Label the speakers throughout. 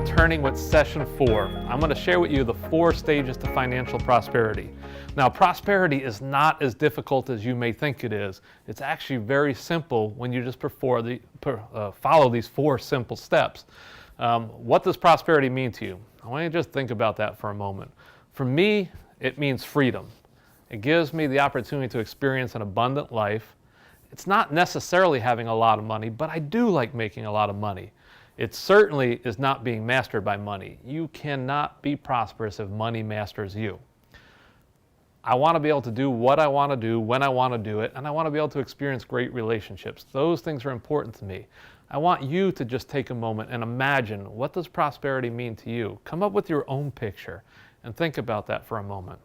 Speaker 1: returning with session 4. I'm going to share with you the 4 stages to financial prosperity. Now, prosperity is not as difficult as you may think it is. It's actually very simple when you just follow these 4 simple steps. What does prosperity mean to you? I want you to just think about that for a moment. For me, it means freedom. It gives me the opportunity to experience an abundant life. It's not necessarily having a lot of money, but I do like making a lot of money. It certainly is not being mastered by money. You cannot be prosperous if money masters you. I want to be able to do what I want to do, when I want to do it, and I want to be able to experience great relationships. Those things are important to me. I want you to just take a moment and imagine, what does prosperity mean to you? Come up with your own picture and think about that for a moment.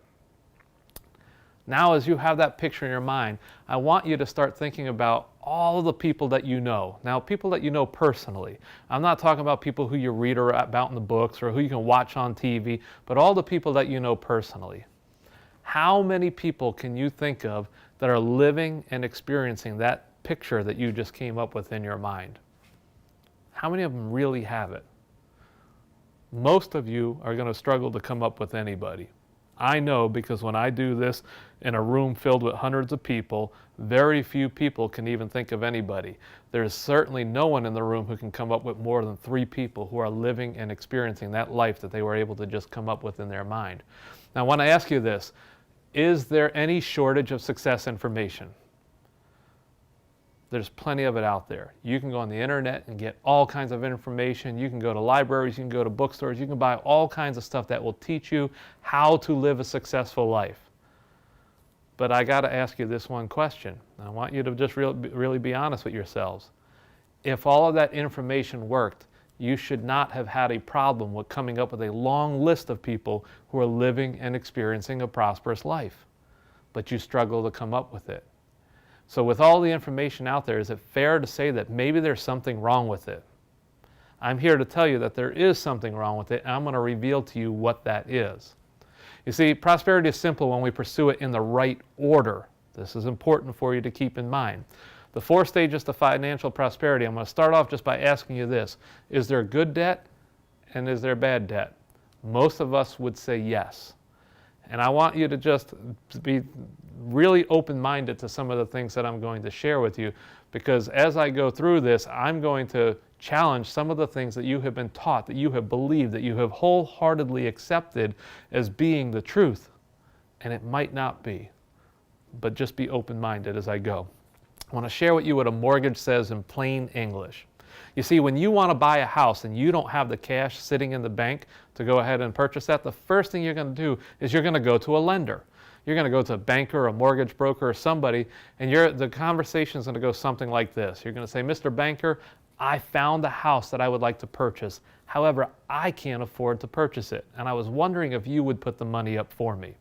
Speaker 1: Now, as you have that picture in your mind, I want you to start thinking about all of the people that you know. Now, people that you know personally. I'm not talking about people who you read about in the books or who you can watch on TV, but all the people that you know personally. How many people can you think of that are living and experiencing that picture that you just came up with in your mind? How many of them really have it? Most of you are going to struggle to come up with anybody. I know, because when I do this in a room filled with hundreds of people, very few people can even think of anybody. There's certainly no one in the room who can come up with more than 3 people who are living and experiencing that life that they were able to just come up with in their mind. Now, I want to ask you this. Is there any shortage of success information? There's plenty of it out there. You can go on the internet and get all kinds of information. You can go to libraries, you can go to bookstores, you can buy all kinds of stuff that will teach you how to live a successful life. But I got to ask you this one question. I want you to just really be honest with yourselves. If all of that information worked, you should not have had a problem with coming up with a long list of people who are living and experiencing a prosperous life. But you struggle to come up with it. So with all the information out there, is it fair to say that maybe there's something wrong with it? I'm here to tell you that there is something wrong with it, and I'm going to reveal to you what that is. You see, prosperity is simple when we pursue it in the right order. This is important for you to keep in mind. The 4 stages to financial prosperity, I'm going to start off just by asking you this. Is there good debt and is there bad debt? Most of us would say yes. And I want you to just be really open-minded to some of the things that I'm going to share with you, because as I go through this, I'm going to challenge some of the things that you have been taught, that you have believed, that you have wholeheartedly accepted as being the truth. And it might not be, but just be open-minded as I go. I want to share with you what a mortgage says in plain English. You see, when you want to buy a house and you don't have the cash sitting in the bank to go ahead and purchase that, the first thing you're going to do is you're going to go to a lender. You're going to go to a banker, a mortgage broker, or somebody, and the conversation is going to go something like this. You're going to say, Mr. Banker, I found a house that I would like to purchase. However, I can't afford to purchase it, and I was wondering if you would put the money up for me.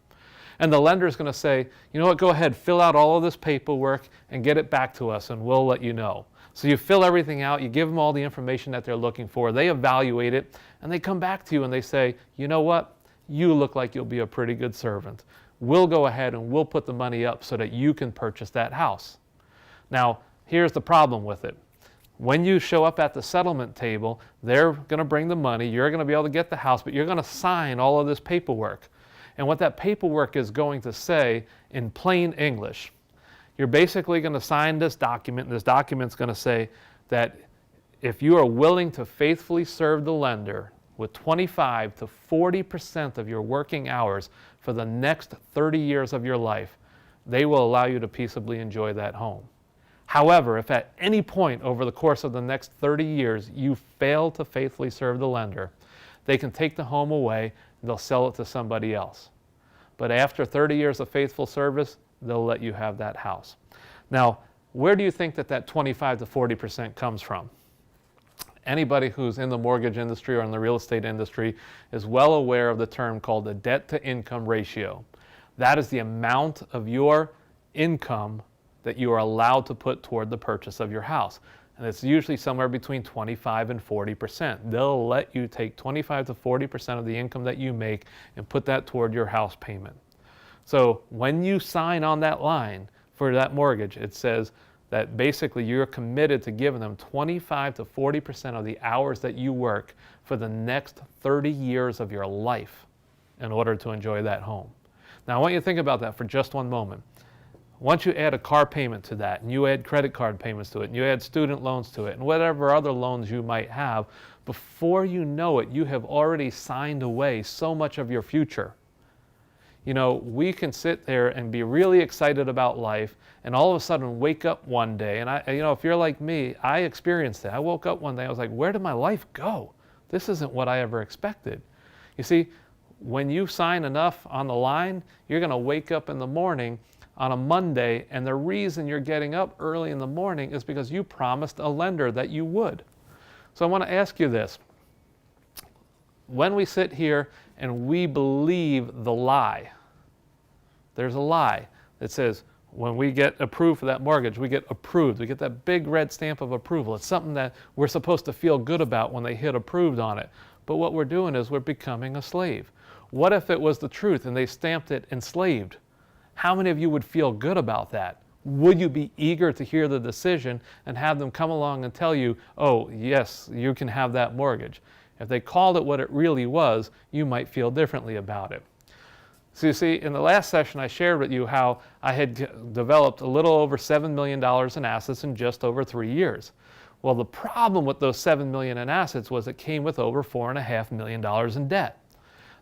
Speaker 1: And the lender is going to say, you know what, go ahead, fill out all of this paperwork and get it back to us, and we'll let you know. So you fill everything out, you give them all the information that they're looking for, they evaluate it, and they come back to you and they say, you know what, you look like you'll be a pretty good servant. We'll go ahead and we'll put the money up so that you can purchase that house. Now, here's the problem with it. When you show up at the settlement table, they're going to bring the money, you're going to be able to get the house, but you're going to sign all of this paperwork. And what that paperwork is going to say in plain English, you're basically going to sign this document, and this document's going to say that if you are willing to faithfully serve the lender with 25 to 40% of your working hours for the next 30 years of your life, they will allow you to peaceably enjoy that home. However, if at any point over the course of the next 30 years you fail to faithfully serve the lender, they can take the home away and they'll sell it to somebody else. But after 30 years of faithful service, they'll let you have that house. Now, where do you think that 25 to 40% comes from? Anybody who's in the mortgage industry or in the real estate industry is well aware of the term called the debt-to-income ratio. That is the amount of your income that you are allowed to put toward the purchase of your house. And it's usually somewhere between 25 and 40%. They'll let you take 25 to 40% of the income that you make and put that toward your house payment. So when you sign on that line for that mortgage, it says that basically you're committed to giving them 25 to 40% of the hours that you work for the next 30 years of your life in order to enjoy that home. Now I want you to think about that for just one moment. Once you add a car payment to that, and you add credit card payments to it, and you add student loans to it, and whatever other loans you might have, before you know it, you have already signed away so much of your future. You know, we can sit there and be really excited about life, and all of a sudden wake up one day, and if you're like me, I experienced it. I woke up one day, I was like, where did my life go? This isn't what I ever expected. You see, when you sign enough on the line, you're going to wake up in the morning on a Monday, and the reason you're getting up early in the morning is because you promised a lender that you would. So I want to ask you this. When we sit here and we believe the lie, there's a lie that says when we get approved for that mortgage, we get approved. We get that big red stamp of approval. It's something that we're supposed to feel good about when they hit approved on it. But what we're doing is we're becoming a slave. What if it was the truth and they stamped it enslaved? How many of you would feel good about that? Would you be eager to hear the decision and have them come along and tell you, oh, yes, you can have that mortgage? If they called it what it really was, you might feel differently about it. So you see, in the last session, I shared with you how I had developed a little over $7 million in assets in just over 3 years. Well, the problem with those $7 million in assets was it came with over $4.5 million in debt.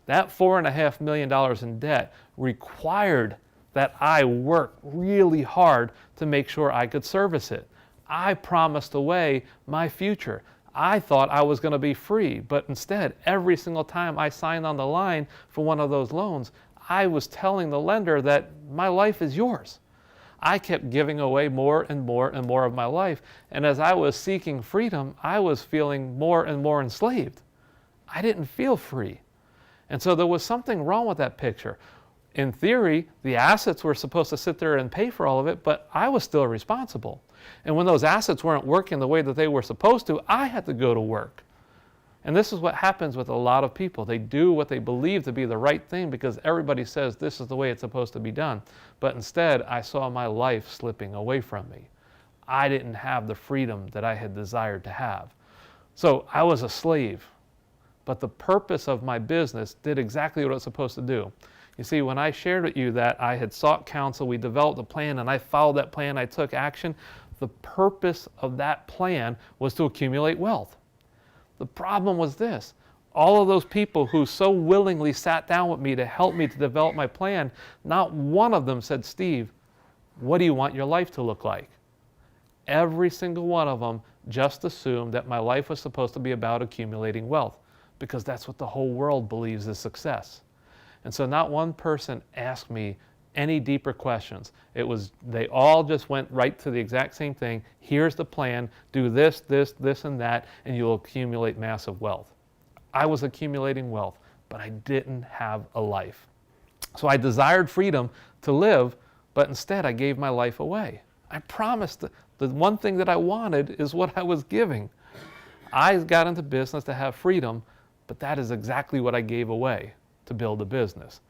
Speaker 1: That $4.5 million in debt required that I work really hard to make sure I could service it. I promised away my future. I thought I was going to be free, but instead, every single time I signed on the line for one of those loans, I was telling the lender that my life is yours. I kept giving away more and more and more of my life, and as I was seeking freedom, I was feeling more and more enslaved. I didn't feel free. And so there was something wrong with that picture. In theory, the assets were supposed to sit there and pay for all of it, but I was still responsible. And when those assets weren't working the way that they were supposed to, I had to go to work. And this is what happens with a lot of people. They do what they believe to be the right thing because everybody says this is the way it's supposed to be done. But instead, I saw my life slipping away from me. I didn't have the freedom that I had desired to have. So I was a slave. But the purpose of my business did exactly what it was supposed to do. You see, when I shared with you that I had sought counsel, we developed a plan, and I followed that plan, I took action, the purpose of that plan was to accumulate wealth. The problem was this. All of those people who so willingly sat down with me to help me to develop my plan, not one of them said, Steve, what do you want your life to look like? Every single one of them just assumed that my life was supposed to be about accumulating wealth because that's what the whole world believes is success. And so not one person asked me any deeper questions. They all just went right to the exact same thing. Here's the plan. Do this, this, this, and that, and you'll accumulate massive wealth. I was accumulating wealth, but I didn't have a life. So I desired freedom to live, but instead I gave my life away. I promised the one thing that I wanted is what I was giving. I got into business to have freedom, but that is exactly what I gave away to build a business.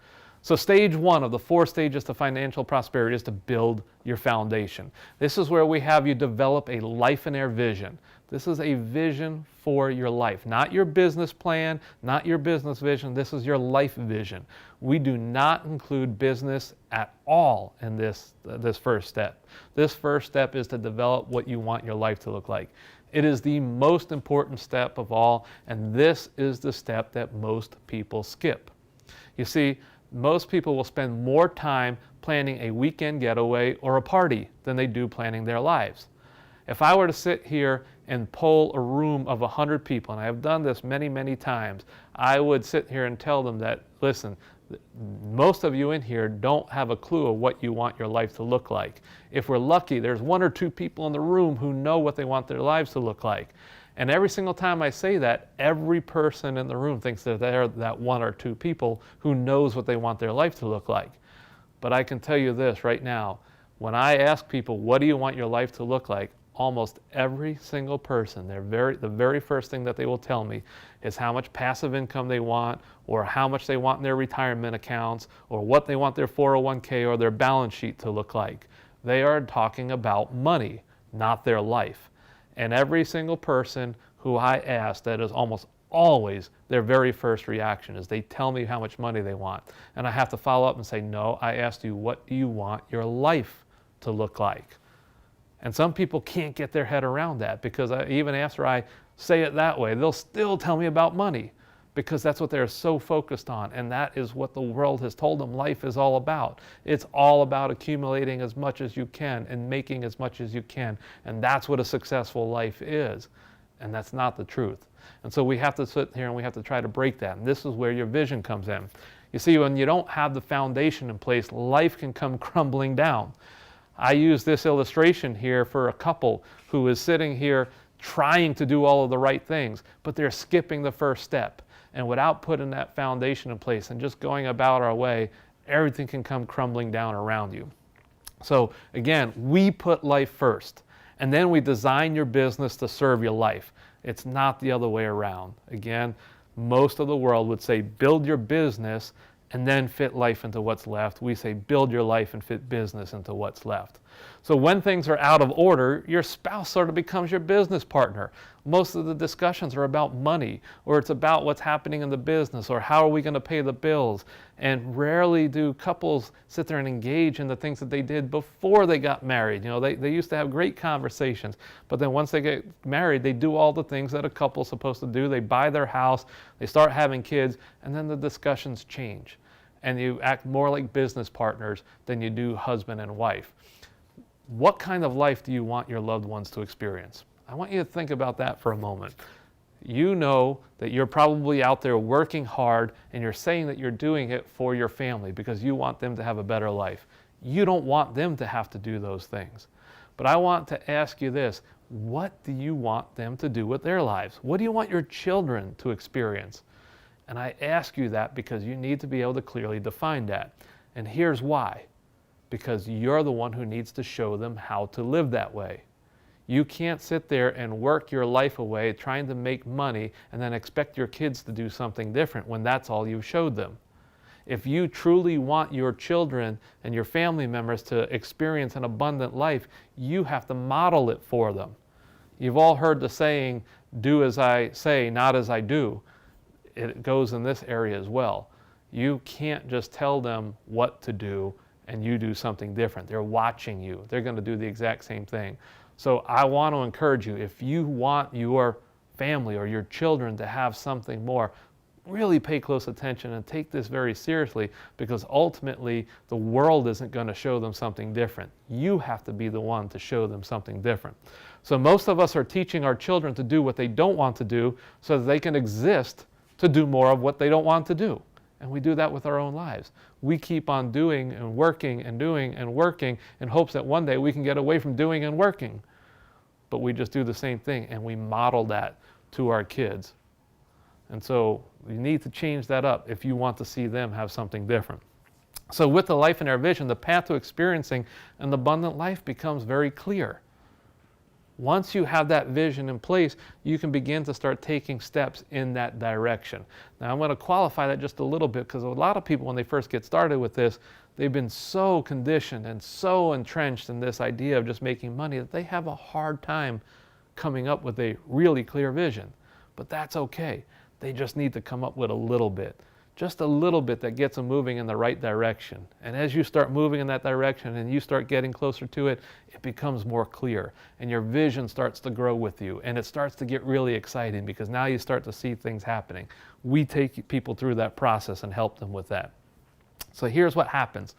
Speaker 1: So stage one of the 4 stages to financial prosperity is to build your foundation. This is where we have you develop a Lifeonaire vision. This is a vision for your life, not your business plan, not your business vision. This is your life vision. We do not include business at all in this first step. This first step is to develop what you want your life to look like. It is the most important step of all, and this is the step that most people skip. You see, most people will spend more time planning a weekend getaway or a party than they do planning their lives. If I were to sit here and poll a room of 100 people, and I have done this many, many times, I would sit here and tell them that, listen, most of you in here don't have a clue of what you want your life to look like. If we're lucky, there's 1 or 2 people in the room who know what they want their lives to look like. And every single time I say that, every person in the room thinks that they're that 1 or 2 people who knows what they want their life to look like. But I can tell you this right now, when I ask people, what do you want your life to look like? Almost every single person, the very first thing that they will tell me is how much passive income they want, or how much they want in their retirement accounts, or what they want their 401k or their balance sheet to look like. They are talking about money. not their life. And every single person who I ask, that is almost always their very first reaction is they tell me how much money they want. And I have to follow up and say, no, I asked you, what do you want your life to look like? And some people can't get their head around that, because even after I say it that way, they'll still tell me about money, because that's what they're so focused on. And that is what the world has told them life is all about. It's all about accumulating as much as you can and making as much as you can. And that's what a successful life is. And that's not the truth. And so we have to sit here and we have to try to break that. And this is where your vision comes in. You see, when you don't have the foundation in place, life can come crumbling down. I use this illustration here for a couple who is sitting here trying to do all of the right things, but they're skipping the first step. And without putting that foundation in place and just going about our way, everything can come crumbling down around you. So again, we put life first, and then we design your business to serve your life. It's not the other way around. Again, most of the world would say build your business and then fit life into what's left. We say build your life and fit business into what's left. So when things are out of order, your spouse sort of becomes your business partner. Most of the discussions are about money, or it's about what's happening in the business, or how are we going to pay the bills. And rarely do couples sit there and engage in the things that they did before they got married. You know, they used to have great conversations, but then once they get married, they do all the things that a couple's supposed to do. They buy their house, they start having kids, and then the discussions change. And you act more like business partners than you do husband and wife. What kind of life do you want your loved ones to experience? I want you to think about that for a moment. You know that you're probably out there working hard, and you're saying that you're doing it for your family because you want them to have a better life. You don't want them to have to do those things. But I want to ask you this: what do you want them to do with their lives? What do you want your children to experience? And I ask you that because you need to be able to clearly define that. And here's why. Because you're the one who needs to show them how to live that way. You can't sit there and work your life away trying to make money and then expect your kids to do something different when that's all you showed them. If you truly want your children and your family members to experience an abundant life, you have to model it for them. You've all heard the saying, do as I say, not as I do. It goes in this area as well. You can't just tell them what to do and you do something different. They're watching you. They're going to do the exact same thing. So I want to encourage you, if you want your family or your children to have something more, really pay close attention and take this very seriously, because ultimately the world isn't going to show them something different. You have to be the one to show them something different. So most of us are teaching our children to do what they don't want to do so that they can exist to do more of what they don't want to do. And we do that with our own lives. We keep on doing and working and doing and working in hopes that one day we can get away from doing and working. But we just do the same thing, and we model that to our kids. And so you need to change that up if you want to see them have something different. So with the Lifeonaire vision, the path to experiencing an abundant life becomes very clear. Once you have that vision in place, you can begin to start taking steps in that direction. Now I'm going to qualify that just a little bit, because a lot of people, when they first get started with this, they've been so conditioned and so entrenched in this idea of just making money that they have a hard time coming up with a really clear vision. But that's okay. They just need to come up with a little bit. Just a little bit that gets them moving in the right direction. And as you start moving in that direction and you start getting closer to it, it becomes more clear. And your vision starts to grow with you. And it starts to get really exciting, because now you start to see things happening. We take people through that process and help them with that. So here's what happens.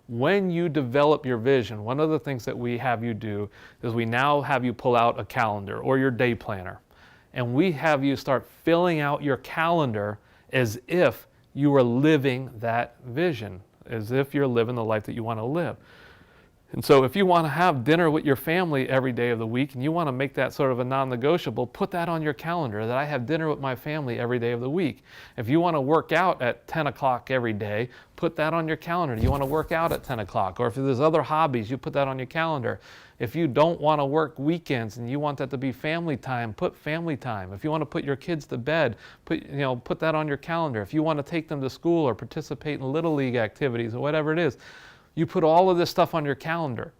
Speaker 1: When you develop your vision, one of the things that we have you do is we now have you pull out a calendar or your day planner. And we have you start filling out your calendar as if you are living that vision, as if you're living the life that you want to live. And so if you want to have dinner with your family every day of the week and you want to make that sort of a non-negotiable, put that on your calendar, that I have dinner with my family every day of the week. If you want to work out at 10 o'clock every day, put that on your calendar. You want to work out at 10 o'clock. Or if there's other hobbies, you put that on your calendar. If you don't want to work weekends and you want that to be family time, put family time. If you want to put your kids to bed, put that on your calendar. If you want to take them to school or participate in Little League activities or whatever it is, you put all of this stuff on your calendar.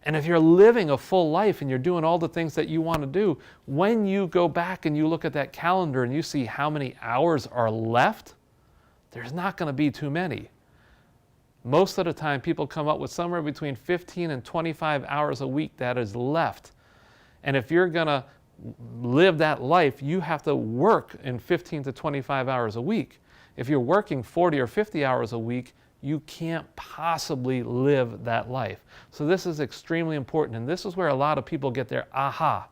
Speaker 1: And if you're living a full life and you're doing all the things that you want to do, when you go back and you look at that calendar and you see how many hours are left, there's not going to be too many. Most of the time, people come up with somewhere between 15 and 25 hours a week that is left. And if you're going to live that life, you have to work in 15 to 25 hours a week. If you're working 40 or 50 hours a week, you can't possibly live that life. So this is extremely important, and this is where a lot of people get their aha.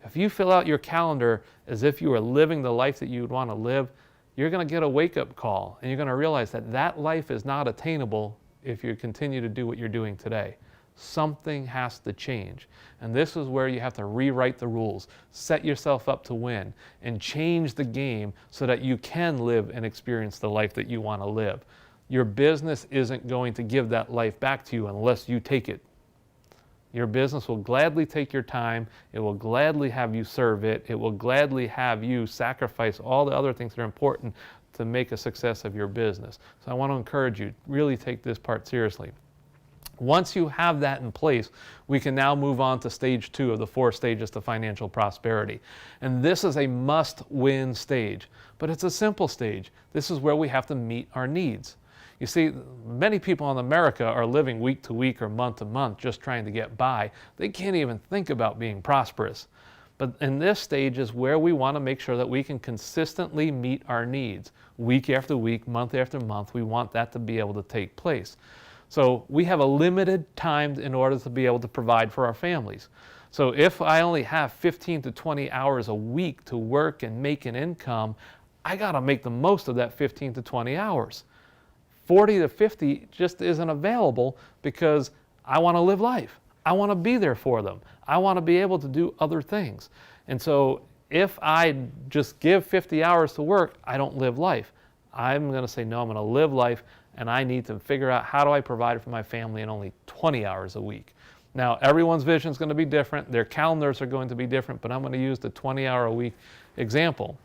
Speaker 1: If you fill out your calendar as if you were living the life that you would want to live, you're going to get a wake-up call, and you're going to realize that that life is not attainable if you continue to do what you're doing today. Something has to change, and this is where you have to rewrite the rules, set yourself up to win, and change the game so that you can live and experience the life that you want to live. Your business isn't going to give that life back to you unless you take it. Your business will gladly take your time. It will gladly have you serve it. It will gladly have you sacrifice all the other things that are important to make a success of your business. So I want to encourage you, really take this part seriously. Once you have that in place, we can now move on to stage 2 of the 4 stages to financial prosperity. And this is a must-win stage, but it's a simple stage. This is where we have to meet our needs. You see, many people in America are living week to week or month to month just trying to get by. They can't even think about being prosperous. But in this stage is where we want to make sure that we can consistently meet our needs. Week after week, month after month, we want that to be able to take place. So we have a limited time in order to be able to provide for our families. So if I only have 15 to 20 hours a week to work and make an income, I got to make the most of that 15 to 20 hours. 40 to 50 just isn't available because I want to live life. I want to be there for them. I want to be able to do other things. And so if I just give 50 hours to work, I don't live life. I'm going to say, no, I'm going to live life, and I need to figure out how do I provide for my family in only 20 hours a week. Now, everyone's vision is going to be different. Their calendars are going to be different, but I'm going to use the 20-hour-a-week example.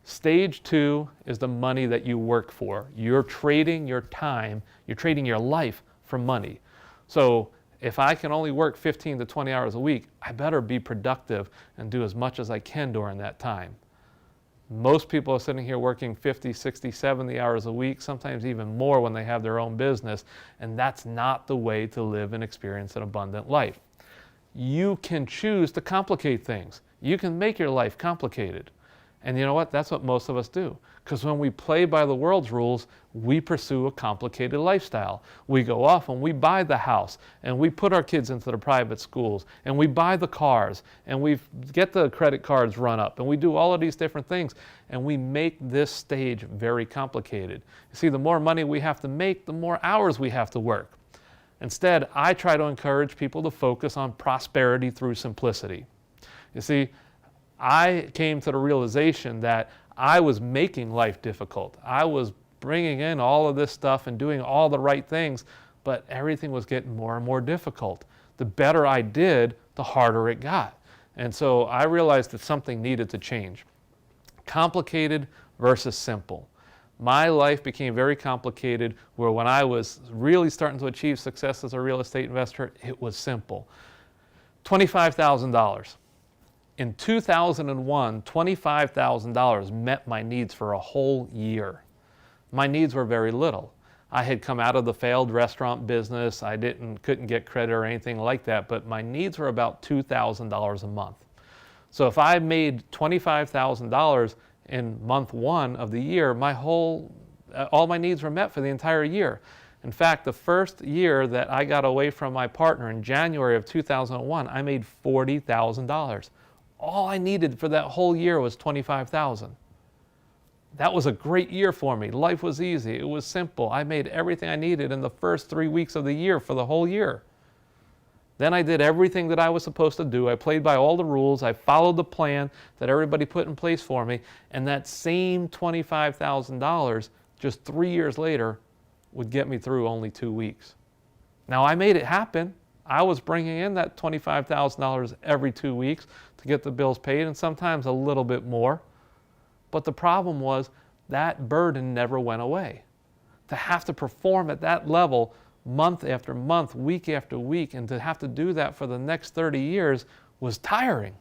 Speaker 1: Stage 2 is the money that you work for. You're trading your time, you're trading your life for money. So if I can only work 15 to 20 hours a week, I better be productive and do as much as I can during that time. Most people are sitting here working 50, 60, 70 hours a week, sometimes even more when they have their own business, and that's not the way to live and experience an abundant life. You can choose to complicate things. You can make your life complicated. And you know what? That's what most of us do. Because when we play by the world's rules, we pursue a complicated lifestyle. We go off and we buy the house, and we put our kids into the private schools, and we buy the cars, and we get the credit cards run up, and we do all of these different things, and we make this stage very complicated. You see, the more money we have to make, the more hours we have to work. Instead, I try to encourage people to focus on prosperity through simplicity. You see, I came to the realization that I was making life difficult. I was bringing in all of this stuff and doing all the right things, but everything was getting more and more difficult. The better I did, the harder it got. And so I realized that something needed to change. Complicated versus simple. My life became very complicated, where when I was really starting to achieve success as a real estate investor, it was simple. $25,000. In 2001, $25,000 met my needs for a whole year. My needs were very little. I had come out of the failed restaurant business. I couldn't get credit or anything like that, but my needs were about $2,000 a month. So if I made $25,000 in month 1 of the year, all my needs were met for the entire year. In fact, the first year that I got away from my partner in January of 2001, I made $40,000. All I needed for that whole year was $25,000. That was a great year for me. Life was easy. It was simple. I made everything I needed in the first 3 weeks of the year for the whole year. Then I did everything that I was supposed to do. I played by all the rules. I followed the plan that everybody put in place for me. And that same $25,000, just 3 years later, would get me through only 2 weeks. Now, I made it happen. I was bringing in that $25,000 every 2 weeks to get the bills paid, and sometimes a little bit more. But the problem was that burden never went away. To have to perform at that level month after month, week after week, and to have to do that for the next 30 years was tiring.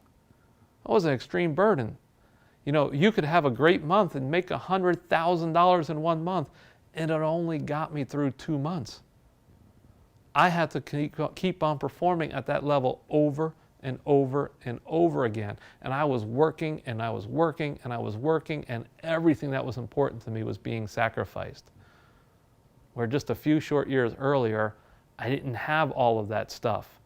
Speaker 1: That was an extreme burden. You know, you could have a great month and make $100,000 in 1 month, and it only got me through 2 months. I had to keep on performing at that level over and over and over again. And I was working and I was working and I was working, and everything that was important to me was being sacrificed. Where just a few short years earlier, I didn't have all of that stuff.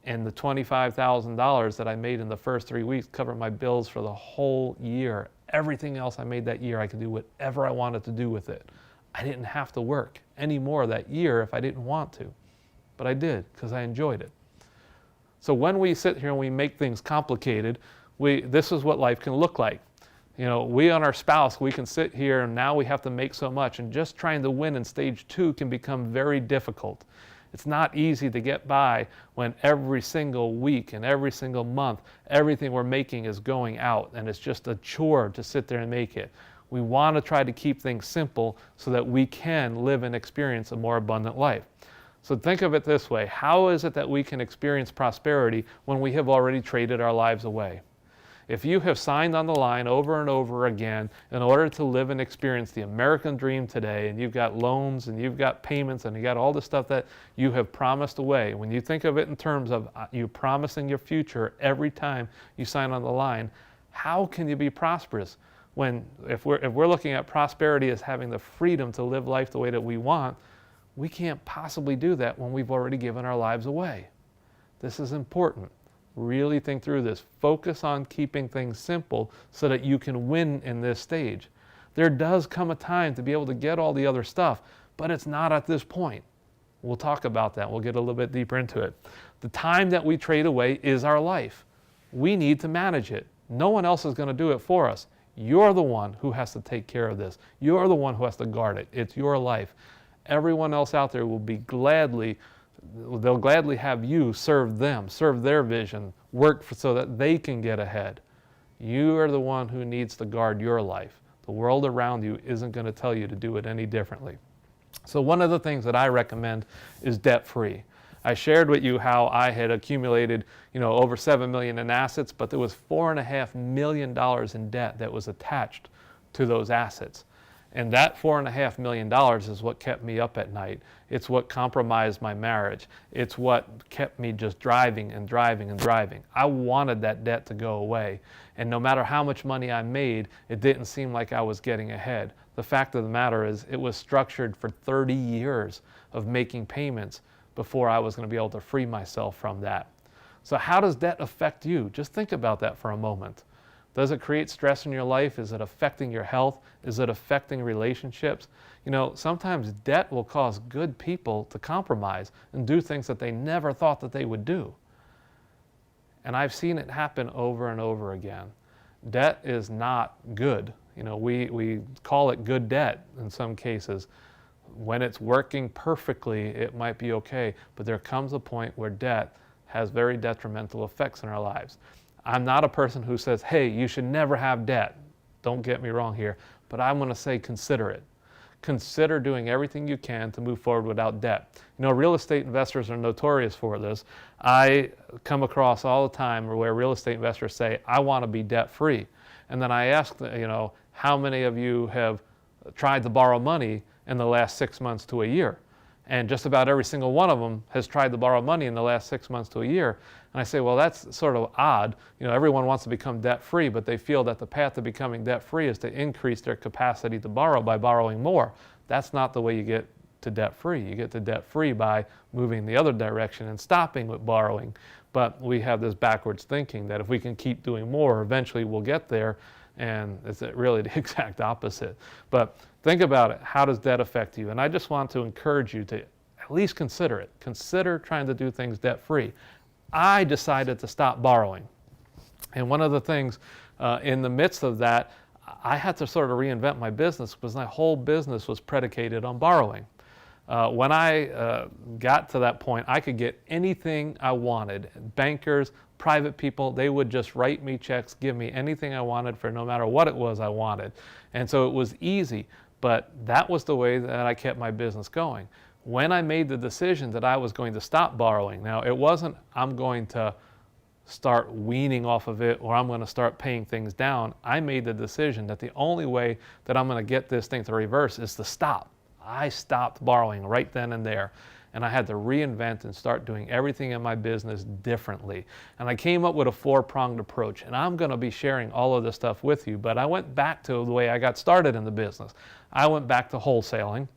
Speaker 1: And the $25,000 that I made in the first 3 weeks covered my bills for the whole year. Everything else I made that year, I could do whatever I wanted to do with it. I didn't have to work anymore that year if I didn't want to. But I did, because I enjoyed it. So when we sit here and we make things complicated, this is what life can look like. You know, we and our spouse, we can sit here and now we have to make so much, and just trying to win in stage 2 can become very difficult. It's not easy to get by when every single week and every single month, everything we're making is going out, and it's just a chore to sit there and make it. We want to try to keep things simple so that we can live and experience a more abundant life. So think of it this way: how is it that we can experience prosperity when we have already traded our lives away? If you have signed on the line over and over again in order to live and experience the American dream today, and you've got loans and you've got payments and you got all the stuff that you have promised away, when you think of it in terms of you promising your future every time you sign on the line, how can you be prosperous when, if we're looking at prosperity as having the freedom to live life the way that we want, we can't possibly do that when we've already given our lives away. This is important. Really think through this. Focus on keeping things simple so that you can win in this stage. There does come a time to be able to get all the other stuff, but it's not at this point. We'll talk about that. We'll get a little bit deeper into it. The time that we trade away is our life. We need to manage it. No one else is going to do it for us. You're the one who has to take care of this. You're the one who has to guard it. It's your life. Everyone else out there will they'll gladly have you serve them, serve their vision, work so that they can get ahead. You are the one who needs to guard your life. The world around you isn't going to tell you to do it any differently. So one of the things that I recommend is debt-free. I shared with you how I had accumulated, over $7 million in assets, but there was $4.5 million in debt that was attached to those assets. And that $4.5 million is what kept me up at night. It's what compromised my marriage. It's what kept me just driving and driving and driving. I wanted that debt to go away. And no matter how much money I made, it didn't seem like I was getting ahead. The fact of the matter is, it was structured for 30 years of making payments before I was going to be able to free myself from that. So how does debt affect you? Just think about that for a moment. Does it create stress in your life? Is it affecting your health? Is it affecting relationships? Sometimes debt will cause good people to compromise and do things that they never thought that they would do. And I've seen it happen over and over again. Debt is not good. We call it good debt in some cases. When it's working perfectly, it might be okay, but there comes a point where debt has very detrimental effects in our lives. I'm not a person who says, hey, you should never have debt. Don't get me wrong here, but I'm going to say consider it. Consider doing everything you can to move forward without debt. Real estate investors are notorious for this. I come across all the time where real estate investors say, I want to be debt-free. And then I ask, how many of you have tried to borrow money in the last 6 months to a year? And just about every single one of them has tried to borrow money in the last 6 months to a year. And I say, well, that's sort of odd. Everyone wants to become debt-free, but they feel that the path to becoming debt-free is to increase their capacity to borrow by borrowing more. That's not the way you get to debt-free. You get to debt-free by moving the other direction and stopping with borrowing. But we have this backwards thinking that if we can keep doing more, eventually we'll get there. And it's really the exact opposite. But think about it. How does debt affect you? And I just want to encourage you to at least consider it. Consider trying to do things debt-free. I decided to stop borrowing. And one of the things in the midst of that, I had to sort of reinvent my business because my whole business was predicated on borrowing. When I got to that point, I could get anything I wanted. Bankers, private people, they would just write me checks, give me anything I wanted for no matter what it was I wanted. And so it was easy, but that was the way that I kept my business going. When I made the decision that I was going to stop borrowing, now it wasn't I'm going to start weaning off of it or I'm going to start paying things down. I made the decision that the only way that I'm going to get this thing to reverse is to stop. I stopped borrowing right then and there. And I had to reinvent and start doing everything in my business differently. And I came up with a 4-pronged approach. And I'm going to be sharing all of this stuff with you. But I went back to the way I got started in the business. I went back to wholesaling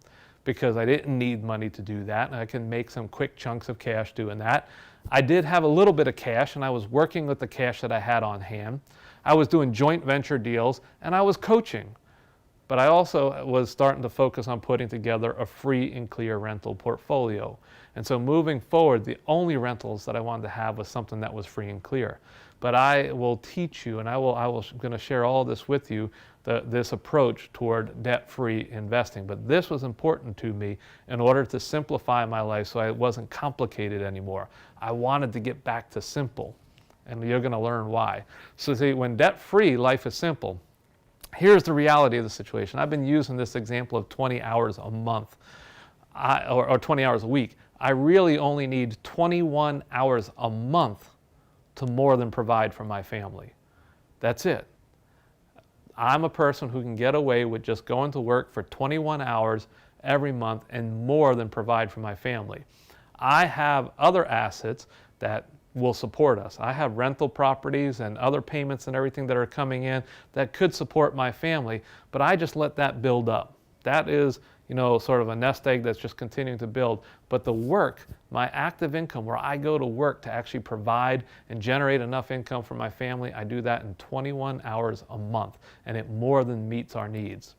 Speaker 1: because I didn't need money to do that. And I can make some quick chunks of cash doing that. I did have a little bit of cash, and I was working with the cash that I had on hand. I was doing joint venture deals, and I was coaching. But I also was starting to focus on putting together a free and clear rental portfolio. And so moving forward, the only rentals that I wanted to have was something that was free and clear. But I will teach you, and I'm going to share all this with you, this approach toward debt-free investing. But this was important to me in order to simplify my life so it wasn't complicated anymore. I wanted to get back to simple, and you're going to learn why. So see, when debt-free, life is simple. Here's the reality of the situation. I've been using this example of 20 hours a month or 20 hours a week. I really only need 21 hours a month to more than provide for my family. That's it. I'm a person who can get away with just going to work for 21 hours every month and more than provide for my family. I have other assets that will support us. I have rental properties and other payments and everything that are coming in that could support my family, but I just let that build up. That is, sort of a nest egg that's just continuing to build. But the work, my active income, where I go to work to actually provide and generate enough income for my family, I do that in 21 hours a month, and it more than meets our needs.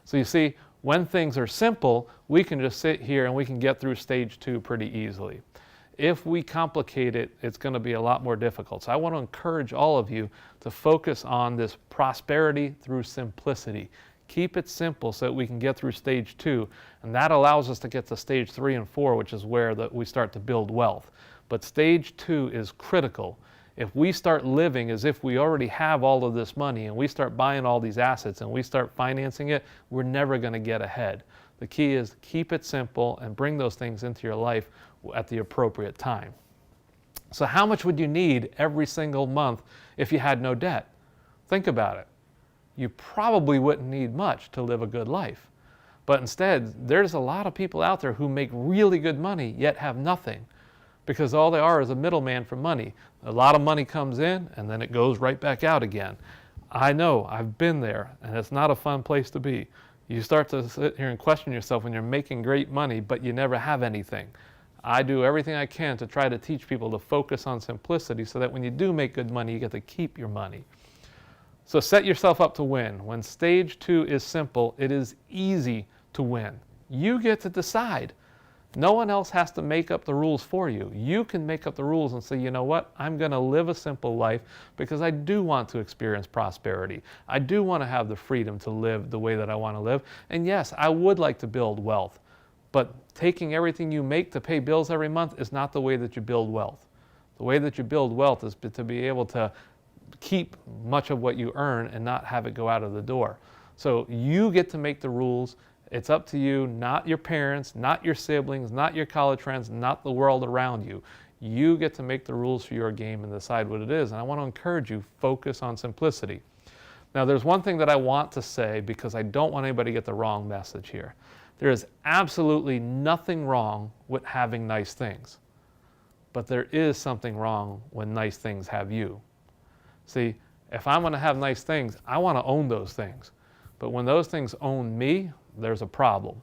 Speaker 1: So you see, when things are simple, we can just sit here and we can get through stage 2 pretty easily. If we complicate it, it's going to be a lot more difficult. So I want to encourage all of you to focus on this prosperity through simplicity. Keep it simple so that we can get through stage 2, and that allows us to get to stage 3 and 4, which is where we start to build wealth. But stage 2 is critical. If we start living as if we already have all of this money and we start buying all these assets and we start financing it, we're never going to get ahead. The key is keep it simple and bring those things into your life at the appropriate time. So how much would you need every single month if you had no debt? Think about it. You probably wouldn't need much to live a good life. But instead, there's a lot of people out there who make really good money yet have nothing because all they are is a middleman for money. A lot of money comes in and then it goes right back out again. I know, I've been there, and it's not a fun place to be. You start to sit here and question yourself when you're making great money but you never have anything. I do everything I can to try to teach people to focus on simplicity so that when you do make good money, you get to keep your money. So set yourself up to win. When stage 2 is simple, it is easy to win. You get to decide. No one else has to make up the rules for you. You can make up the rules and say, you know what, I'm going to live a simple life because I do want to experience prosperity. I do want to have the freedom to live the way that I want to live. And yes, I would like to build wealth. But taking everything you make to pay bills every month is not the way that you build wealth. The way that you build wealth is to be able to keep much of what you earn and not have it go out of the door. So you get to make the rules. It's up to you, not your parents, not your siblings, not your college friends, not the world around you. You get to make the rules for your game and decide what it is. And I want to encourage you, focus on simplicity. Now, there's one thing that I want to say because I don't want anybody to get the wrong message here. There is absolutely nothing wrong with having nice things. But there is something wrong when nice things have you. See, if I'm going to have nice things, I want to own those things. But when those things own me, there's a problem.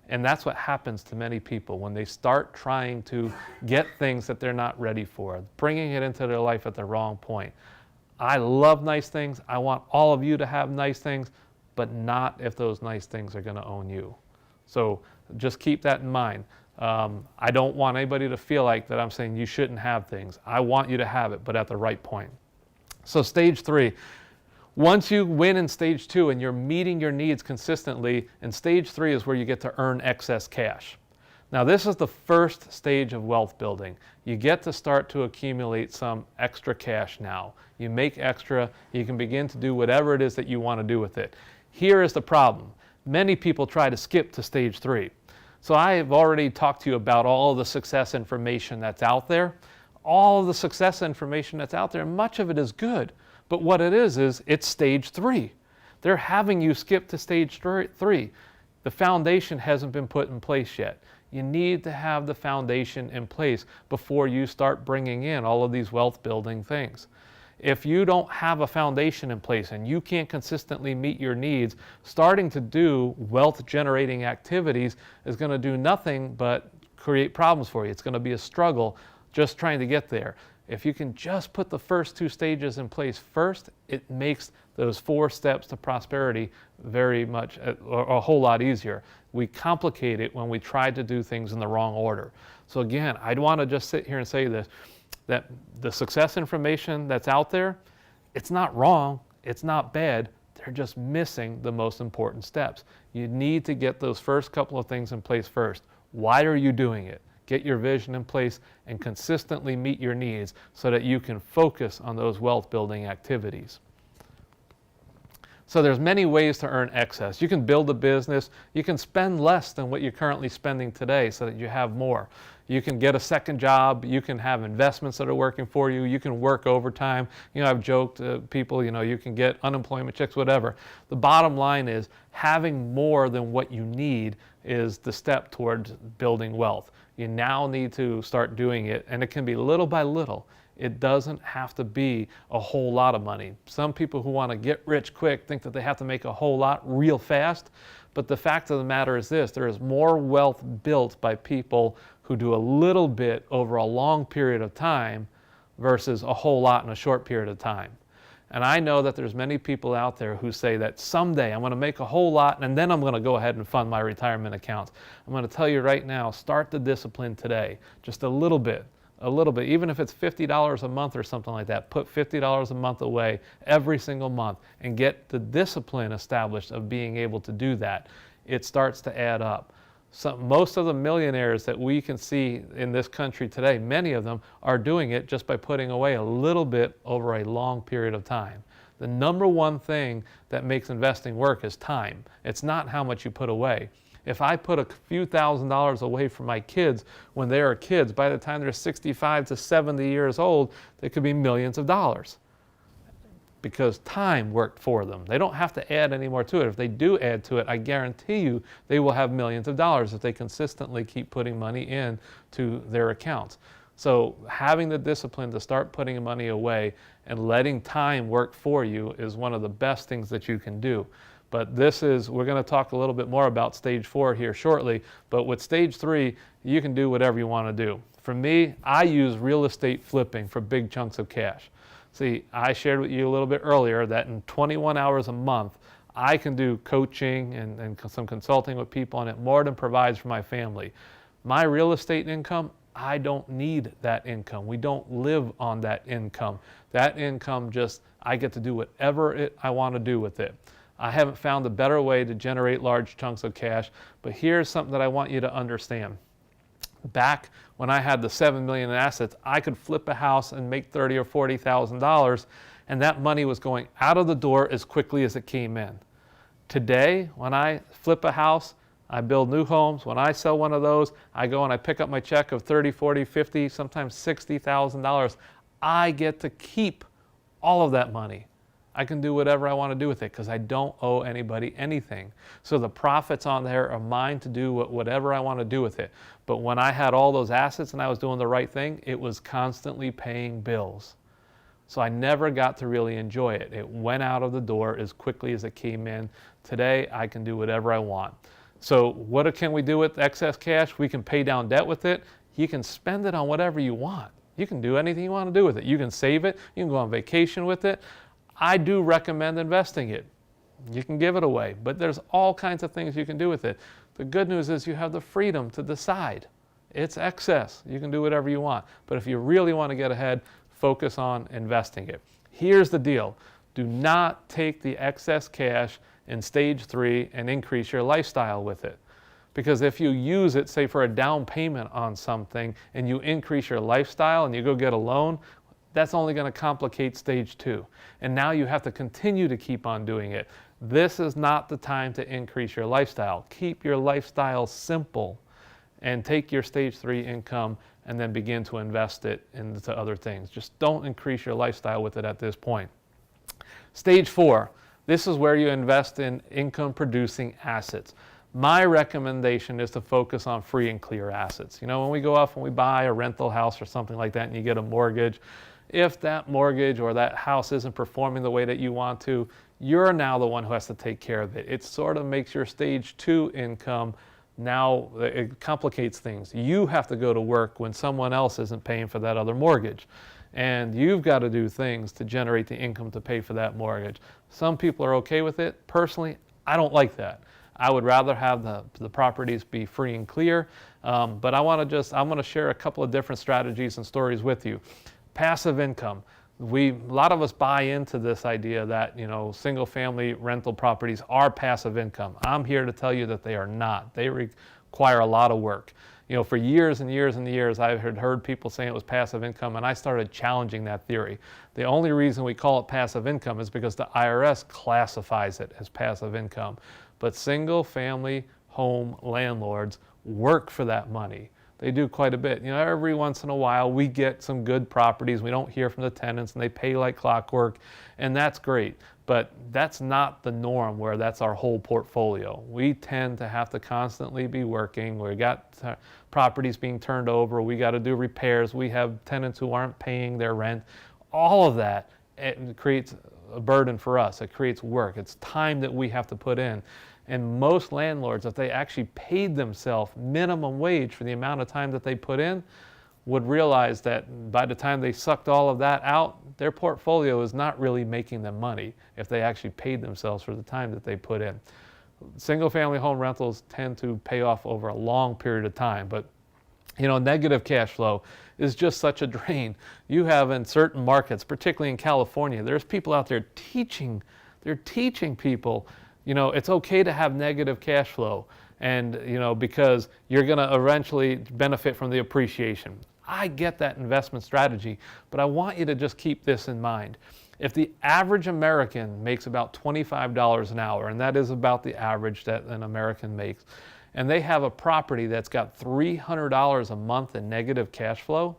Speaker 1: And that's what happens to many people when they start trying to get things that they're not ready for, bringing it into their life at the wrong point. I love nice things. I want all of you to have nice things, but not if those nice things are going to own you. So just keep that in mind. I don't want anybody to feel like that I'm saying you shouldn't have things. I want you to have it, but at the right point. So stage 3, once you win in stage 2 and you're meeting your needs consistently, in stage 3 is where you get to earn excess cash. Now this is the first stage of wealth building. You get to start to accumulate some extra cash now. You make extra, you can begin to do whatever it is that you want to do with it. Here is the problem. Many people try to skip to stage 3. So I've already talked to you about all of the success information that's out there. All of the success information that's out there, much of it is good. But what it is it's stage 3. They're having you skip to stage 3. The foundation hasn't been put in place yet. You need to have the foundation in place before you start bringing in all of these wealth building things. If you don't have a foundation in place and you can't consistently meet your needs, starting to do wealth generating activities is going to do nothing but create problems for you. It's going to be a struggle just trying to get there. If you can just put the first 2 stages in place first, it makes those 4 steps to prosperity very much a whole lot easier. We complicate it when we try to do things in the wrong order. So again, I'd want to just sit here and say this, that the success information that's out there, it's not wrong, it's not bad, they're just missing the most important steps. You need to get those first couple of things in place first. Why are you doing it? Get your vision in place and consistently meet your needs so that you can focus on those wealth building activities. So there's many ways to earn excess. You can build a business. You can spend less than what you're currently spending today so that you have more. You can get a second job. You can have investments that are working for you. You can work overtime. I've joked to people, you can get unemployment checks, whatever. The bottom line is having more than what you need is the step towards building wealth. You now need to start doing it, and it can be little by little. It doesn't have to be a whole lot of money. Some people who want to get rich quick think that they have to make a whole lot real fast, but the fact of the matter is this: there is more wealth built by people who do a little bit over a long period of time versus a whole lot in a short period of time. And I know that there's many people out there who say that someday I'm going to make a whole lot and then I'm going to go ahead and fund my retirement accounts. I'm going to tell you right now, start the discipline today, just a little bit, even if it's $50 a month or something like that. Put $50 a month away every single month and get the discipline established of being able to do that. It starts to add up. So most of the millionaires that we can see in this country today, many of them are doing it just by putting away a little bit over a long period of time. The number one thing that makes investing work is time. It's not how much you put away. If I put a few $1,000s away for my kids when they are kids, by the time they're 65 to 70 years old, they could be millions of dollars, because time worked for them. They don't have to add any more to it. If they do add to it, I guarantee you they will have millions of dollars if they consistently keep putting money in to their accounts. So having the discipline to start putting money away and letting time work for you is one of the best things that you can do. But we're going to talk a little bit more about stage 4 here shortly, but with stage 3, you can do whatever you want to do. For me, I use real estate flipping for big chunks of cash. See, I shared with you a little bit earlier that in 21 hours a month, I can do coaching and some consulting with people, and it more than provides for my family. My real estate income, I don't need that income. We don't live on that income. That income I get to do whatever I want to do with it. I haven't found a better way to generate large chunks of cash, but here's something that I want you to understand. Back when I had the $7 million in assets, I could flip a house and make $30,000 or $40,000, and that money was going out of the door as quickly as it came in. Today, when I flip a house, I build new homes. When I sell one of those, I go and I pick up my check of $30,000, $40,000, $50,000, sometimes $60,000. I get to keep all of that money. I can do whatever I want to do with it because I don't owe anybody anything. So the profits on there are mine to do whatever I want to do with it. But when I had all those assets and I was doing the right thing, it was constantly paying bills. So I never got to really enjoy it. It went out of the door as quickly as it came in. Today, I can do whatever I want. So what can we do with excess cash? We can pay down debt with it. You can spend it on whatever you want. You can do anything you want to do with it. You can save it. You can go on vacation with it. I do recommend investing it. You can give it away, but there's all kinds of things you can do with it. The good news is you have the freedom to decide. It's excess. You can do whatever you want. But if you really want to get ahead, focus on investing it. Here's the deal. Do not take the excess cash in stage 3 and increase your lifestyle with it. Because if you use it, say, for a down payment on something, and you increase your lifestyle and you go get a loan, that's only going to complicate stage 2. And now you have to continue to keep on doing it. This is not the time to increase your lifestyle. Keep your lifestyle simple. and take your stage 3 income and then begin to invest it into other things. Just don't increase your lifestyle with it at this point. Stage 4, this is where you invest in income producing assets. My recommendation is to focus on free and clear assets. You know, when we go off and we buy a rental house or something like that and you get a mortgage, if that mortgage or that house isn't performing the way that you want to, you're now the one who has to take care of it. It sort of makes your stage 2 income, now it complicates things. You have to go to work when someone else isn't paying for that other mortgage. And you've got to do things to generate the income to pay for that mortgage. Some people are okay with it. Personally, I don't like that. I would rather have the properties be free and clear. But I'm going to share a couple of different strategies and stories with you. Passive income. A lot of us buy into this idea that, you know, single family rental properties are passive income. I'm here to tell you that they are not. They require a lot of work. You know, for years and years and years, I had heard people saying it was passive income, and I started challenging that theory. The only reason we call it passive income is because the IRS classifies it as passive income. But single family home landlords work for that money. They do quite a bit. You know, every once in a while we get some good properties. We don't hear from the tenants and they pay like clockwork, and that's great. But that's not the norm where that's our whole portfolio. We tend to have to constantly be working. We got properties being turned over. We got to do repairs. We have tenants who aren't paying their rent. All of that, it creates a burden for us. It creates work. It's time that we have to put in. And most landlords, if they actually paid themselves minimum wage for the amount of time that they put in, would realize that by the time they sucked all of that out, their portfolio is not really making them money if they actually paid themselves for the time that they put in. Single family home rentals tend to pay off over a long period of time, but you know, negative cash flow is just such a drain. You have in certain markets, particularly in California, there's people out there teaching people, you know, it's okay to have negative cash flow, and you know, because you're going to eventually benefit from the appreciation. I get that investment strategy, but I want you to just keep this in mind. If the average American makes about $25 an hour, and that is about the average that an American makes, and they have a property that's got $300 a month in negative cash flow,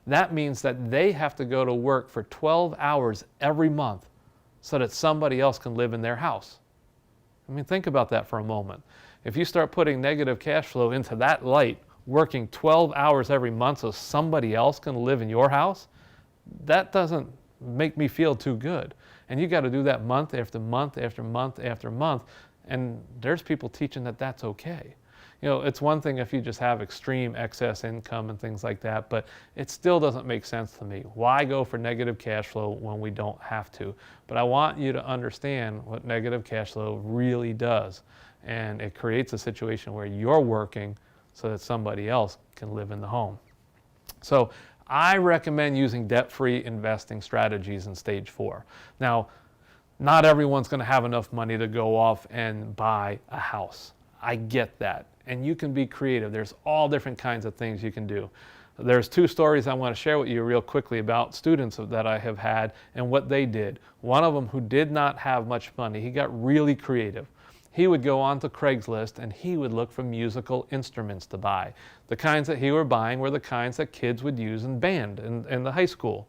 Speaker 1: that means that they have to go to work for 12 hours every month so that somebody else can live in their house. I mean, think about that for a moment. If you start putting negative cash flow into that light, working 12 hours every month so somebody else can live in your house, that doesn't make me feel too good. And you got to do that month after month after month after month. And there's people teaching that that's okay. You know, it's one thing if you just have extreme excess income and things like that, but it still doesn't make sense to me. Why go for negative cash flow when we don't have to? But I want you to understand what negative cash flow really does. And it creates a situation where you're working so that somebody else can live in the home. So I recommend using debt-free investing strategies in stage 4. Now, not everyone's going to have enough money to go off and buy a house. I get that. And you can be creative. There's all different kinds of things you can do. There's 2 stories I want to share with you real quickly about students that I have had and what they did. One of them who did not have much money, he got really creative. He would go on to Craigslist and he would look for musical instruments to buy. The kinds that he were buying were the kinds that kids would use in band in the high school.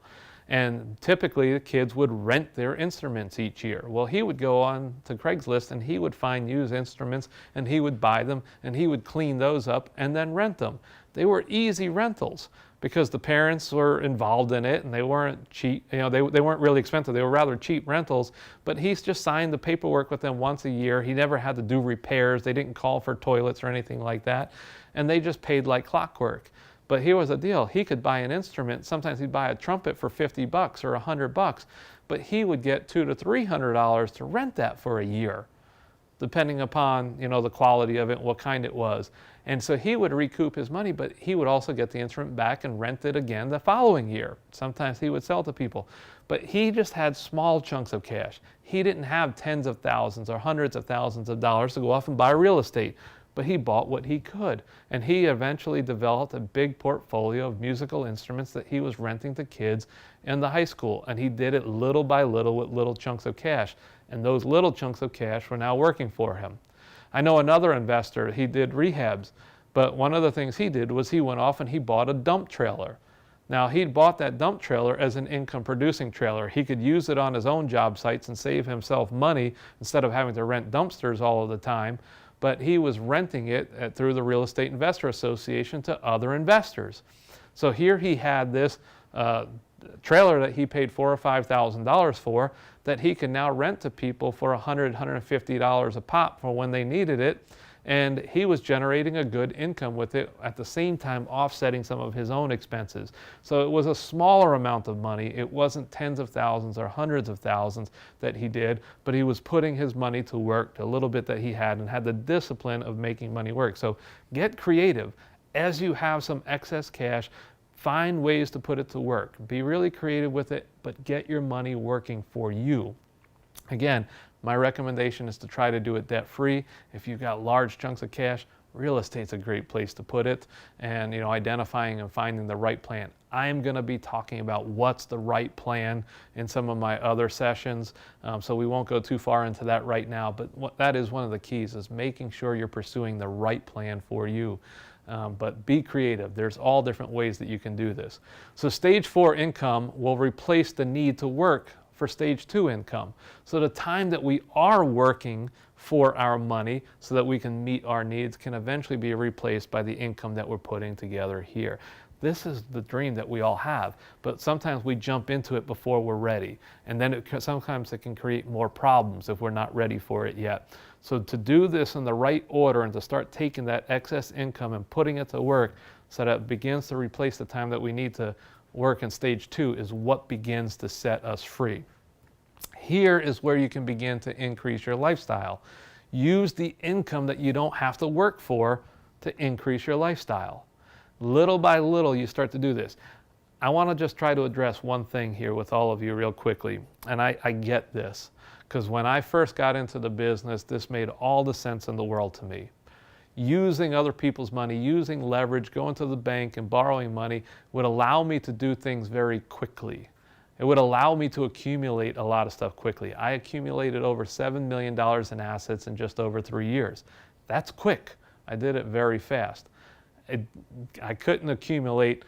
Speaker 1: And typically the kids would rent their instruments each year. Well, he would go on to Craigslist and he would find used instruments and he would buy them and he would clean those up and then rent them. They were easy rentals because the parents were involved in it and they weren't cheap, you know, they weren't really expensive. They were rather cheap rentals, but he's just signed the paperwork with them once a year. He never had to do repairs. They didn't call for toilets or anything like that. And they just paid like clockwork. But here was the deal. He could buy an instrument. Sometimes he'd buy a trumpet for $50 or $100, but he would get $200 to $300 to rent that for a year, depending upon, you know, the quality of it, what kind it was. And so he would recoup his money, but he would also get the instrument back and rent it again the following year. Sometimes he would sell to people, but he just had small chunks of cash. He didn't have tens of thousands or hundreds of thousands of dollars to go off and buy real estate. But he bought what he could. And he eventually developed a big portfolio of musical instruments that he was renting to kids in the high school. And he did it little by little with little chunks of cash. And those little chunks of cash were now working for him. I know another investor, he did rehabs. But one of the things he did was he went off and he bought a dump trailer. Now, he'd bought that dump trailer as an income producing trailer. He could use it on his own job sites and save himself money instead of having to rent dumpsters all of the time. But he was renting it through the Real Estate Investor Association to other investors. So here he had this trailer that he paid $4,000 or $5,000 for that he could now rent to people for $100, $150 a pop for when they needed it. And he was generating a good income with it, at the same time offsetting some of his own expenses. So it was a smaller amount of money. It wasn't tens of thousands or hundreds of thousands that he did, but he was putting his money to work, a little bit that he had, and had the discipline of making money work. So get creative. As you have some excess cash, find ways to put it to work. Be really creative with it, but get your money working for you. Again, my recommendation is to try to do it debt-free. If you've got large chunks of cash, real estate's a great place to put it, and identifying and finding the right plan. I'm going to be talking about what's the right plan in some of my other sessions, so we won't go too far into that right now, but that is one of the keys, is making sure you're pursuing the right plan for you. But be creative. There's all different ways that you can do this. So stage 4 income will replace the need to work for stage 2 income. So the time that we are working for our money so that we can meet our needs can eventually be replaced by the income that we're putting together here. This is the dream that we all have, but sometimes we jump into it before we're ready, and then sometimes it can create more problems if we're not ready for it yet. So to do this in the right order and to start taking that excess income and putting it to work so that it begins to replace the time that we need to work in stage 2 is what begins to set us free. Here is where you can begin to increase your lifestyle. Use the income that you don't have to work for to increase your lifestyle. Little by little, you start to do this. I want to just try to address one thing here with all of you real quickly, and I get this, because when I first got into the business, this made all the sense in the world to me. Using other people's money, using leverage, going to the bank and borrowing money would allow me to do things very quickly. It would allow me to accumulate a lot of stuff quickly. I accumulated over $7 million in assets in just over 3 years. That's quick. I did it very fast. I couldn't accumulate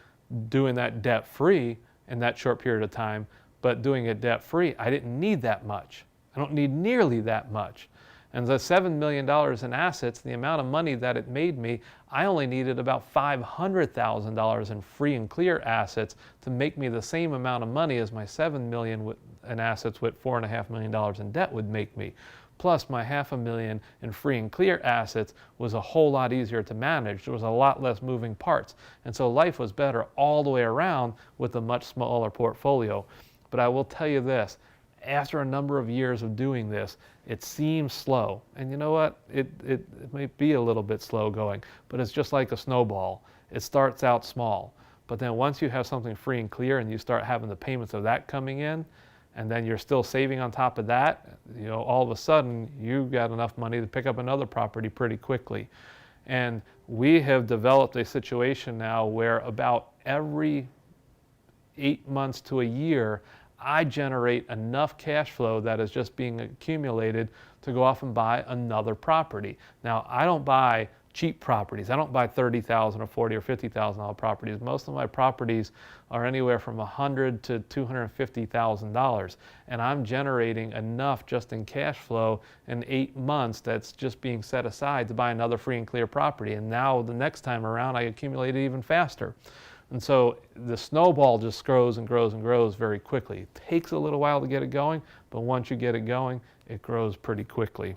Speaker 1: doing that debt-free in that short period of time, but doing it debt-free, I didn't need that much. I don't need nearly that much. And the $7 million in assets, the amount of money that it made me, I only needed about $500,000 in free and clear assets to make me the same amount of money as my $7 million in assets with $4.5 million in debt would make me. Plus my $500,000 in free and clear assets was a whole lot easier to manage. There was a lot less moving parts. And so life was better all the way around with a much smaller portfolio. But I will tell you this, after a number of years of doing this, it seems slow. And you know what? It may be a little bit slow going, but it's just like a snowball. It starts out small. But then once you have something free and clear and you start having the payments of that coming in, and then you're still saving on top of that, all of a sudden you've got enough money to pick up another property pretty quickly. And we have developed a situation now where about every 8 months to a year, I generate enough cash flow that is just being accumulated to go off and buy another property. Now, I don't buy cheap properties. I don't buy $30,000 or $40,000 or $50,000 properties. Most of my properties are anywhere from $100,000 to $250,000, and I'm generating enough just in cash flow in 8 months that's just being set aside to buy another free and clear property. And now the next time around, I accumulate it even faster. And so the snowball just grows and grows and grows very quickly. It takes a little while to get it going, but once you get it going, it grows pretty quickly.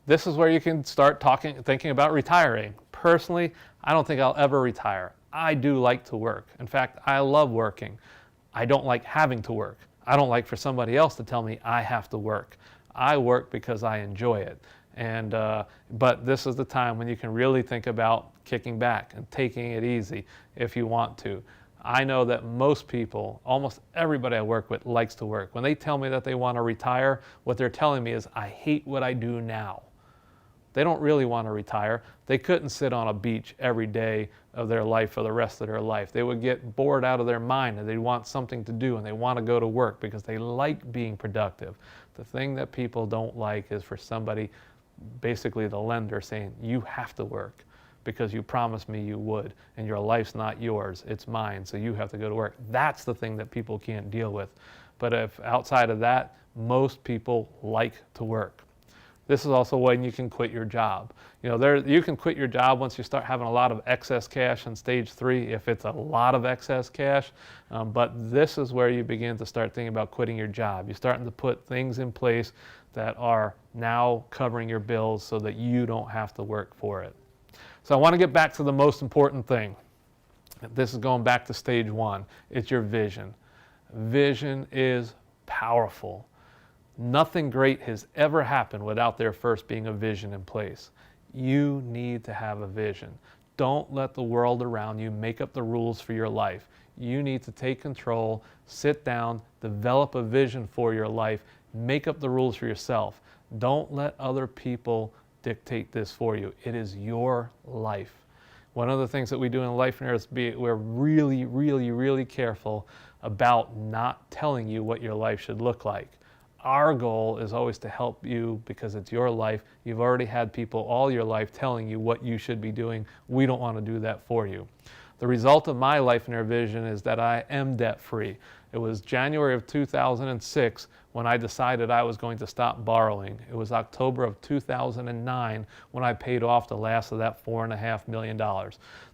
Speaker 1: This is where you can start thinking about retiring. Personally, I don't think I'll ever retire. I do like to work. In fact, I love working. I don't like having to work. I don't like for somebody else to tell me I have to work. I work because I enjoy it. But this is the time when you can really think about kicking back and taking it easy if you want to. I know that most people, almost everybody I work with, likes to work. When they tell me that they want to retire, what they're telling me is, I hate what I do now. They don't really want to retire. They couldn't sit on a beach every day of their life for the rest of their life. They would get bored out of their mind and they want something to do and they want to go to work because they like being productive. The thing that people don't like is for somebody, basically the lender, saying, you have to work. because you promised me you would, and your life's not yours, it's mine, so you have to go to work. That's the thing that people can't deal with. But if outside of that, most people like to work. This is also when you can quit your job. You can quit your job once you start having a lot of excess cash in stage 3, if it's a lot of excess cash. But this is where you begin to start thinking about quitting your job. You're starting to put things in place that are now covering your bills so that you don't have to work for it. So I want to get back to the most important thing. This is going back to stage 1. It's your vision. Vision is powerful. Nothing great has ever happened without there first being a vision in place. You need to have a vision. Don't let the world around you make up the rules for your life. You need to take control, sit down, develop a vision for your life, make up the rules for yourself. Don't let other people dictate this for you. It is your life. One of the things that we do in Lifeonaire is we're really, really, really careful about not telling you what your life should look like. Our goal is always to help you because it's your life. You've already had people all your life telling you what you should be doing. We don't want to do that for you. The result of my Lifeonaire vision is that I am debt-free. It was January of 2006 when I decided I was going to stop borrowing. It was October of 2009 when I paid off the last of that $4.5 million.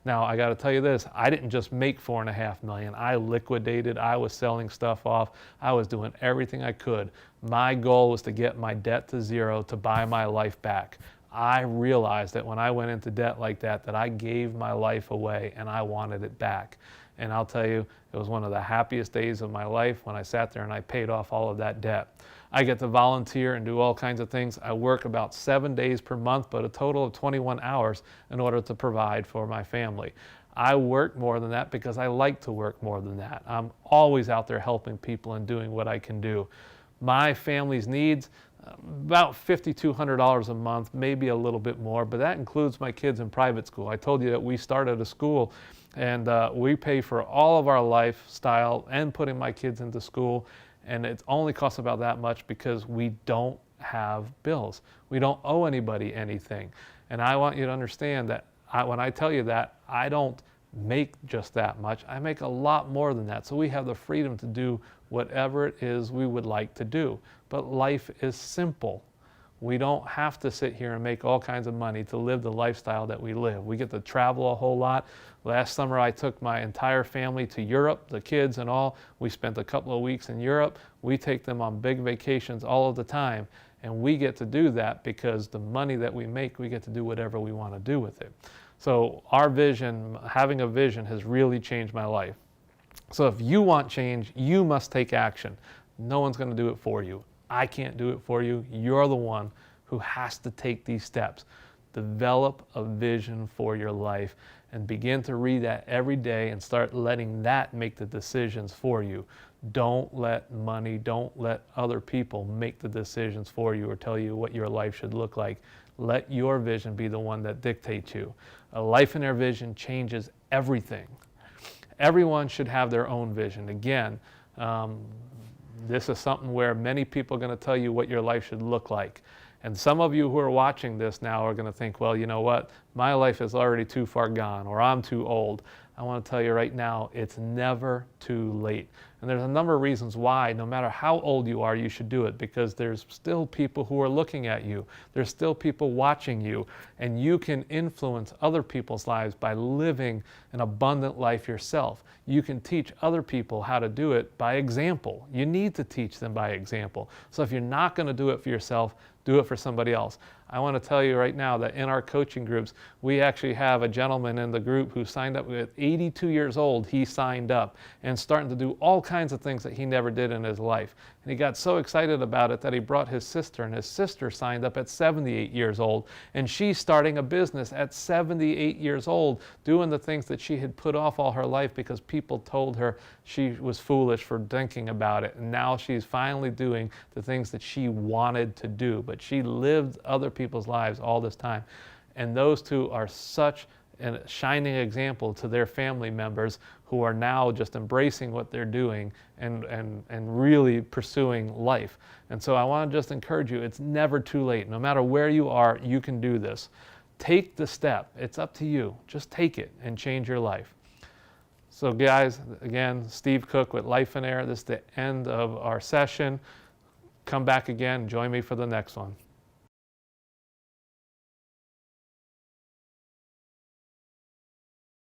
Speaker 1: Now, I got to tell you this, I didn't just make $4.5 million. I liquidated, I was selling stuff off, I was doing everything I could. My goal was to get my debt to zero to buy my life back. I realized that when I went into debt like that I gave my life away and I wanted it back. And I'll tell you, it was one of the happiest days of my life when I sat there and I paid off all of that debt. I get to volunteer and do all kinds of things. I work about 7 days per month, but a total of 21 hours in order to provide for my family. I work more than that because I like to work more than that. I'm always out there helping people and doing what I can do. My family's needs, about $5,200 a month, maybe a little bit more, but that includes my kids in private school. I told you that we started a school and we pay for all of our lifestyle and putting my kids into school, and it only costs about that much because we don't have bills. We don't owe anybody anything. And I want you to understand that when I tell you that, I don't make just that much. I make a lot more than that. So we have the freedom to do whatever it is we would like to do. But life is simple. We don't have to sit here and make all kinds of money to live the lifestyle that we live. We get to travel a whole lot. Last summer I took my entire family to Europe, the kids and all. We spent a couple of weeks in Europe. We take them on big vacations all of the time. And we get to do that because the money that we make, we get to do whatever we want to do with it. So our vision, having a vision, has really changed my life. So if you want change, you must take action. No one's going to do it for you. I can't do it for you. You're the one who has to take these steps. Develop a vision for your life and begin to read that every day and start letting that make the decisions for you. Don't let money, don't let other people make the decisions for you or tell you what your life should look like. Let your vision be the one that dictates you. A Lifeonaire vision changes everything. Everyone should have their own vision. Again, this is something where many people are going to tell you what your life should look like. And some of you who are watching this now are going to think, well, you know what? My life is already too far gone, or I'm too old. I want to tell you right now, it's never too late. And there's a number of reasons why, no matter how old you are, you should do it, because there's still people who are looking at you. There's still people watching you, and you can influence other people's lives by living an abundant life yourself. You can teach other people how to do it by example. You need to teach them by example. So if you're not going to do it for yourself, do it for somebody else. I want to tell you right now that in our coaching groups, we actually have a gentleman in the group who signed up at 82 years old. He signed up and starting to do all kinds of things that he never did in his life. And he got so excited about it that he brought his sister, and his sister signed up at 78 years old. And she's starting a business at 78 years old, doing the things that she had put off all her life because people told her she was foolish for thinking about it. And now she's finally doing the things that she wanted to do. But she lived other people's lives all this time. And those two are such a shining example to their family members who are now just embracing what they're doing and really pursuing life. And so I want to just encourage you, it's never too late. No matter where you are, you can do this. Take the step. It's up to you. Just take it and change your life. So guys, again, Steve Cook with Lifeonaire. This is the end of our session. Come back again. Join me for the next one.